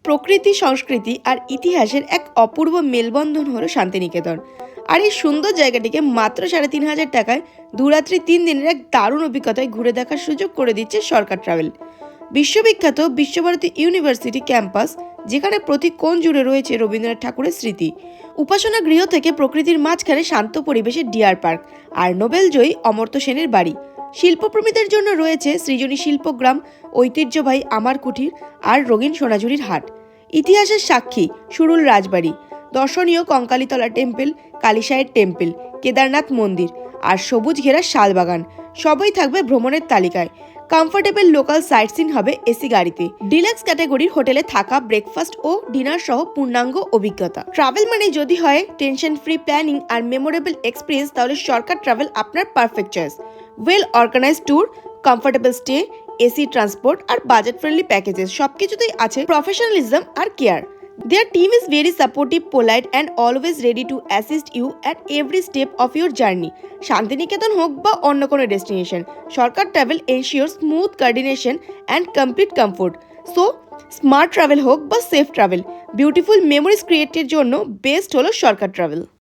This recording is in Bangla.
প্রকৃতি, সংস্কৃতি আর ইতিহাসের এক অপূর্ব মেলবন্ধন হলো শান্তিনিকেতন। আর এই সুন্দর জায়গাটিকে মাত্র ৩,৫০০ টাকায় ২ রাত্রি ৩ দিনের এক দারুণ অভিজ্ঞতায় ঘুরে দেখার সুযোগ করে দিচ্ছে সরকার ট্রাভেল। বিশ্ববিখ্যাত বিশ্বভারতী ইউনিভার্সিটি ক্যাম্পাস, যেখানে প্রতি কোণ জুড়ে রয়েছে রবীন্দ্রনাথ ঠাকুরের স্মৃতি। উপাসনা গৃহ থেকে প্রকৃতির মাঝখানে শান্ত পরিবেশে ডিয়ার পার্ক আর নোবেলজয়ী অমর্ত্য সেনের বাড়ি। শিল্পপ্রেমীদের জন্য রয়েছে সৃজনী শিল্পগ্রাম, ঐতিহ্যবাহী আমার কুঠির আর রঙিন সোনাঝুরির হাট। ইতিহাসের সাক্ষী সুরুল রাজবাড়ি, দর্শনীয় কঙ্কালীতলা টেম্পল, কালীসায়ের টেম্পল, কেদারনাথ মন্দির আর সবুজ ঘেরা শালবাগান সবই থাকবে ভ্রমণের তালিকায়। কমফোর্টেবল লোকাল সাইট সিন হবে এসি গাড়িতে। ডিলাক্স ক্যাটাগরির হোটেলে থাকা, ব্রেকফাস্ট ও ডিনার সহ পূর্ণাঙ্গ অভিজ্ঞতা। ট্রাভেল মানে যদি হয় টেনশন ফ্রি প্ল্যানিং আর মেমোরেবল এক্সপিরিয়েন্স, তাহলে সরকার ট্রাভেল আপনার perfect choice. Well organized tour, comfortable stay, AC transport আর বাজেট ফ্রেন্ডলি প্যাকেজেস সবকিছুতেই আছে প্রফেশনালিজম আর care. Their team is very supportive, polite and always ready to assist you at every step of your journey. Santiniketan হোক বা অন্য কোনো destination, Sarkar travel ensure smooth coordination and complete comfort. So smart travel হোক বা সেফ ট্রাভেল, বিউটিফুল মেমোরিজ ক্রিয়েটের জন্য বেস্ট হলো সরকার ট্রাভেল।